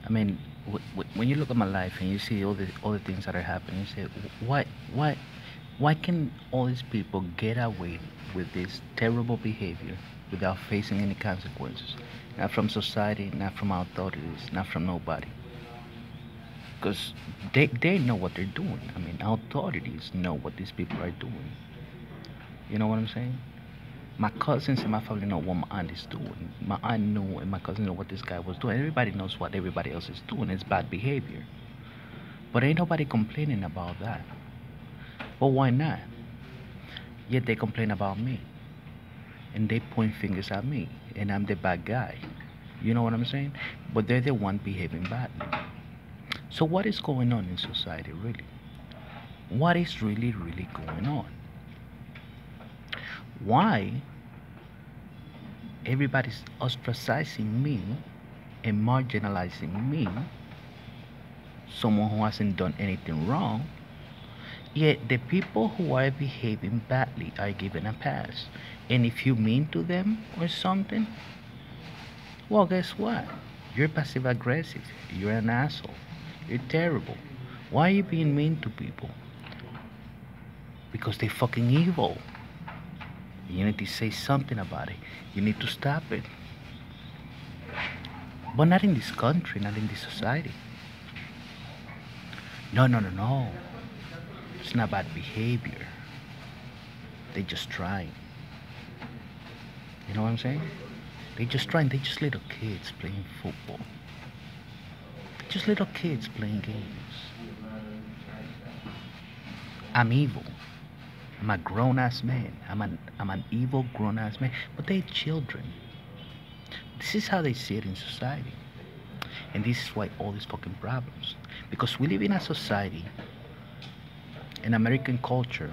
I mean, when you look at my life and you see all the things that are happening, you say, why, why can all these people get away with this terrible behavior without facing any consequences? Not from society, not from authorities, not from nobody. Because they know what they're doing. I mean, authorities know what these people are doing. You know what I'm saying? My cousins and my family know what my aunt is doing. My aunt knew and my cousin knew what this guy was doing. Everybody knows what everybody else is doing. It's bad behavior. But ain't nobody complaining about that. But why not? Yet they complain about me. And they point fingers at me. And I'm the bad guy. You know what I'm saying? But they're the one behaving badly. So what is going on in society really? What is really going on? Why everybody's ostracizing me and marginalizing me, someone who hasn't done anything wrong, yet the people who are behaving badly are given a pass. And if you mean to them or something, well, guess what? You're passive aggressive. You're an asshole. You're terrible. Why are you being mean to people? Because they're fucking evil. You need to say something about it. You need to stop it. But not in this country, not in this society. No, no, no, no. It's not bad behavior. They just trying. You know what I'm saying? They just trying. They just little kids playing football. Just little kids playing games. I'm evil. I'm a grown ass man. I'm an evil grown ass man. But they're children. This is how they see it in society. And this is why all these fucking problems. Because we live in a society, an American culture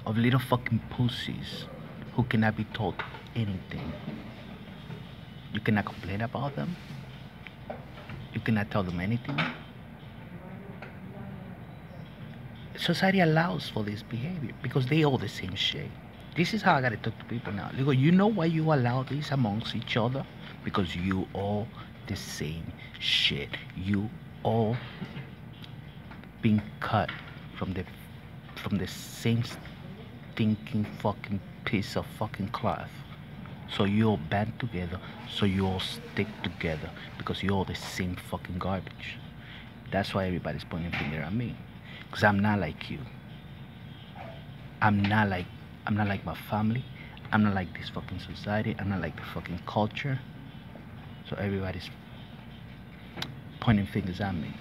of little fucking pussies who cannot be told anything. You cannot complain about them. You cannot tell them anything. Society allows for this behavior because they all the same shit. This is how I gotta talk to people now. They go, you know why you allow this amongst each other? Because you all the same shit. You all being cut from the same stinking fucking piece of fucking cloth. So you all band together, so you all stick together because you're all the same fucking garbage. That's why everybody's pointing finger at me. Cause I'm not like you. I'm not like I'm not like my family. I'm not like this fucking society. I'm not like the fucking culture. So everybody's pointing fingers at me.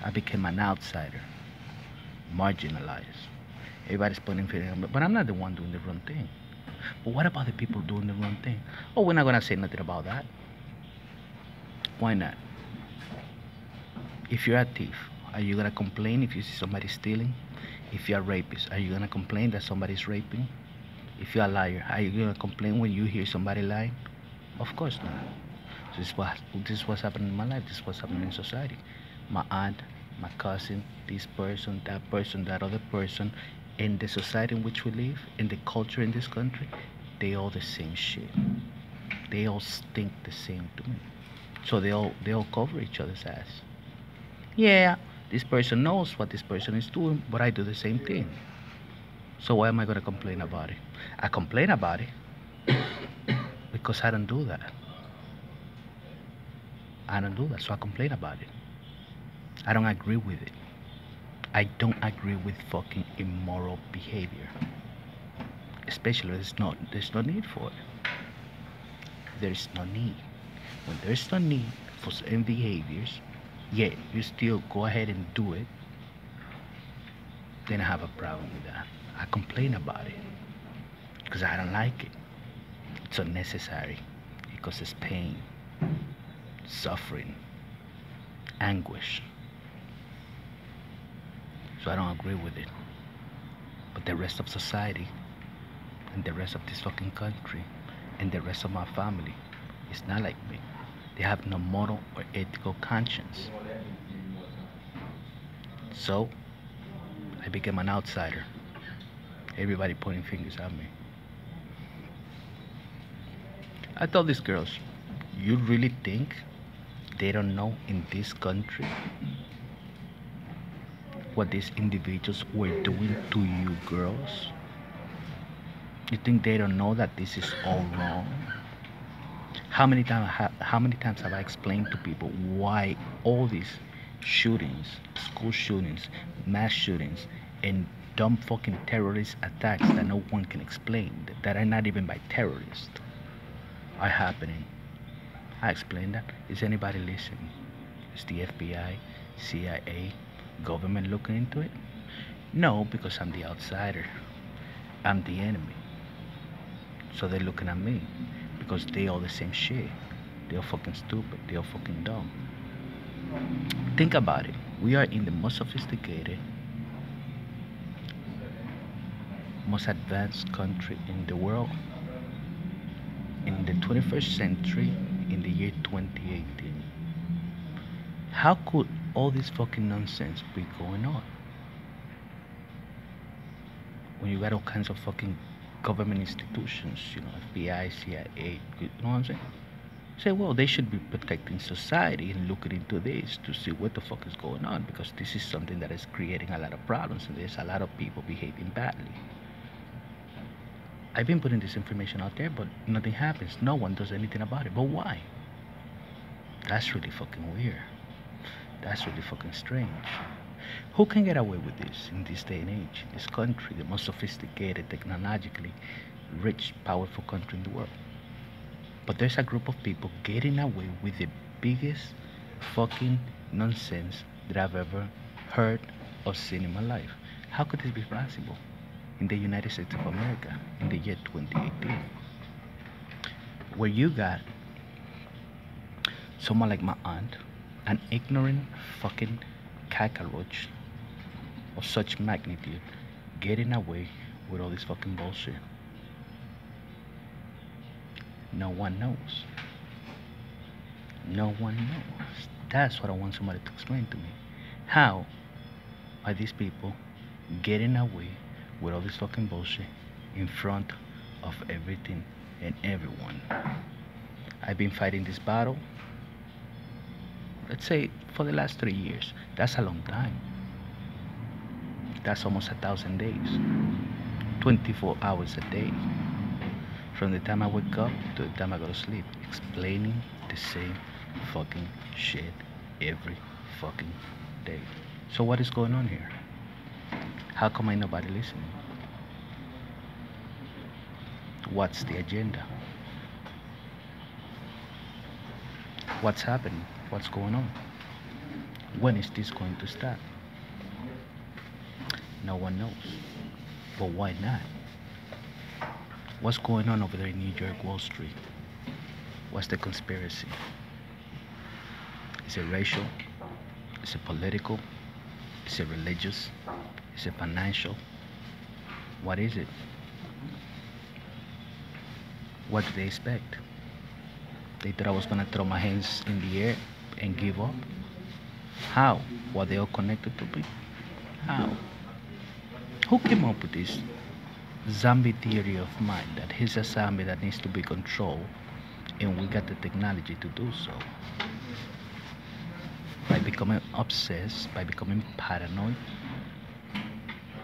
I became an outsider, marginalized. Everybody's pointing fingers at me, but I'm not the one doing the wrong thing. But what about the people doing the wrong thing? Oh, we're not gonna say nothing about that. Why not? If you're a thief, are you gonna complain if you see somebody stealing? If you're a rapist, are you gonna complain that somebody's raping? If you're a liar, are you gonna complain when you hear somebody lying? Of course not. So this is what's happening in my life. This is what's happening in society. My aunt, my cousin, this person, that other person, in the society in which we live, in the culture in this country, they all the same shit. They all stink the same to me. So they all cover each other's ass. Yeah, this person knows what this person is doing, but I do the same thing. So why am I gonna complain about it? I complain about it because I don't do that. I don't do that, so I complain about it. I don't agree with it. I don't agree with fucking immoral behavior. Especially there's no need for it. There's no need. When there's no need for certain behaviors, yet you still go ahead and do it, then I have a problem with that. I complain about it because I don't like it. It's unnecessary. It causes pain, suffering, anguish. So I don't agree with it. But the rest of society and the rest of this fucking country and the rest of my family is not like me. They have no moral or ethical conscience. So I became an outsider. Everybody pointing fingers at me. I told these girls, you really think they don't know in this country what these individuals were doing to you girls? You think they don't know that this is all wrong? How many times have I explained to people why all these shootings, school shootings, mass shootings, and dumb fucking terrorist attacks that no one can explain, that are not even by terrorists, are happening? I explained that. Is anybody listening? Is the FBI, CIA, government looking into it? No, because I'm the outsider. I'm the enemy. So they're looking at me because they all the same shit. They're fucking stupid. They're fucking dumb. Think about it. We are in the most sophisticated, most advanced country in the world in the 21st century in the year 2018. How could all this fucking nonsense be going on when you got all kinds of fucking government institutions, FBI, CIA, you know what I'm saying? Say, well, they should be protecting society and looking into this to see what the fuck is going on, because this is something that is creating a lot of problems and there's a lot of people behaving badly. I've been putting this information out there, but nothing happens. No one does anything about it. But why? That's really fucking weird. That's really fucking strange. Who can get away with this in this day and age? This country, the most sophisticated, technologically rich, powerful country in the world. But there's a group of people getting away with the biggest fucking nonsense that I've ever heard or seen in my life. How could this be possible in the United States of America in the year 2018? Where you got someone like my aunt, an ignorant fucking cockroach of such magnitude, getting away with all this fucking bullshit. No one knows. No one knows. That's what I want somebody to explain to me. How are these people getting away with all this fucking bullshit in front of everything and everyone? I've been fighting this battle, let's say, for the last 3 years. That's a long time. That's almost 1,000 days. 24 hours a day. From the time I wake up to the time I go to sleep, explaining the same fucking shit every fucking day. So what is going on here? How come ain't nobody listening? What's the agenda? What's happening? What's going on? When is this going to stop? No one knows. But why not? What's going on over there in New York, Wall Street? What's the conspiracy? Is it racial? Is it political? Is it religious? Is it financial? What is it? What do they expect? They thought I was gonna throw my hands in the air and give up? How? Were they all connected to me? How? Who came up with this zombie theory of mine, that he's a zombie that needs to be controlled and we got the technology to do so? By becoming obsessed, by becoming paranoid,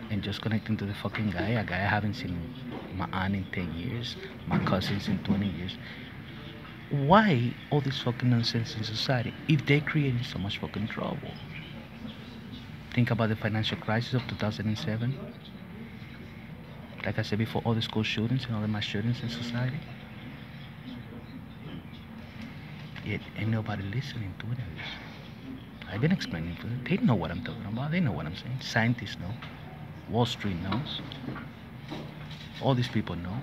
and just connecting to the fucking guy, a guy I haven't seen my aunt in 10 years, my cousins in 20 years. Why all this fucking nonsense in society if they're creating so much fucking trouble? Think about the financial crisis of 2007. Like I said before, all the school shootings and all the mass shootings in society. Yet ain't nobody listening to any of this. I've been explaining to them. They know what I'm talking about. They know what I'm saying. Scientists know. Wall Street knows. All these people know.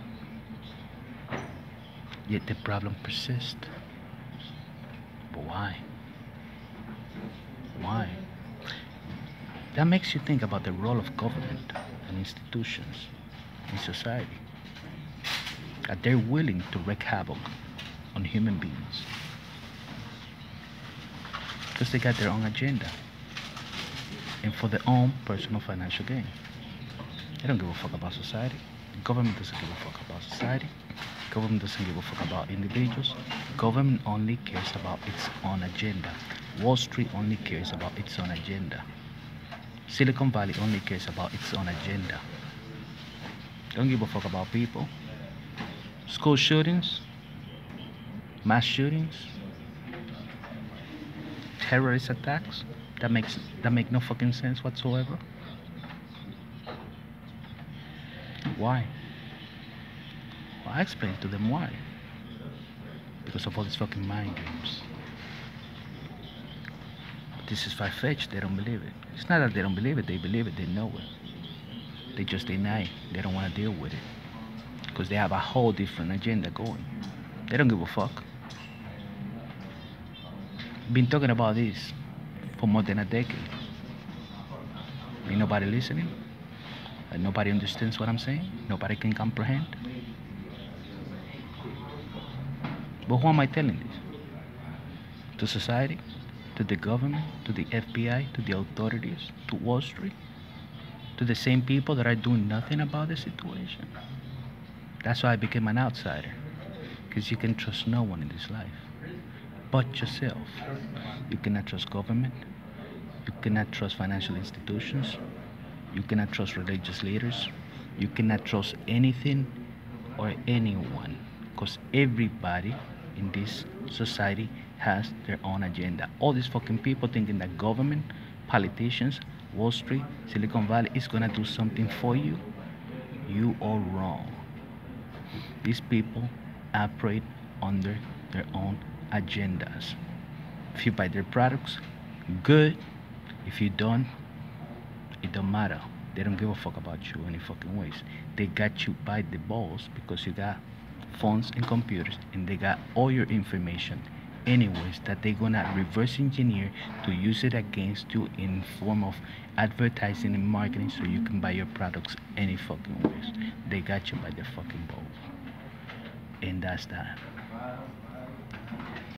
Yet the problem persists. But why? Why? That makes you think about the role of government and institutions in society. That they're willing to wreak havoc on human beings because they got their own agenda and for their own personal financial gain. They don't give a fuck about society. The government doesn't give a fuck about society. Government doesn't give a fuck about individuals. Government only cares about its own agenda. Wall Street only cares about its own agenda. Silicon Valley only cares about its own agenda. Don't give a fuck about people. School shootings, mass shootings, terrorist attacks that make no fucking sense whatsoever. Why? Well, I explained to them why. Because of all these fucking mind games. But this is far-fetched, they don't believe it. It's not that they don't believe it, they know it. They just deny it, they don't want to deal with it. Because they have a whole different agenda going. They don't give a fuck. Been talking about this for more than a decade. Ain't nobody listening. And nobody understands what I'm saying. Nobody can comprehend. But who am I telling this? To society? To the government? To the FBI? To the authorities? To Wall Street? To the same people that are doing nothing about the situation? That's why I became an outsider. Because you can trust no one in this life but yourself. You cannot trust government. You cannot trust financial institutions. You cannot trust religious leaders. You cannot trust anything or anyone. Because everybody in this society has their own agenda. All these fucking people thinking that government, politicians, Wall Street, Silicon Valley is gonna do something for you. You are wrong. These people operate under their own agendas. If you buy their products, good. If you don't, it don't matter. They don't give a fuck about you any fucking ways. They got you by the balls because you got phones and computers and they got all your information anyways that they're gonna reverse engineer to use it against you in form of advertising and marketing so you can buy your products any fucking ways. They got you by the fucking balls. And that's that.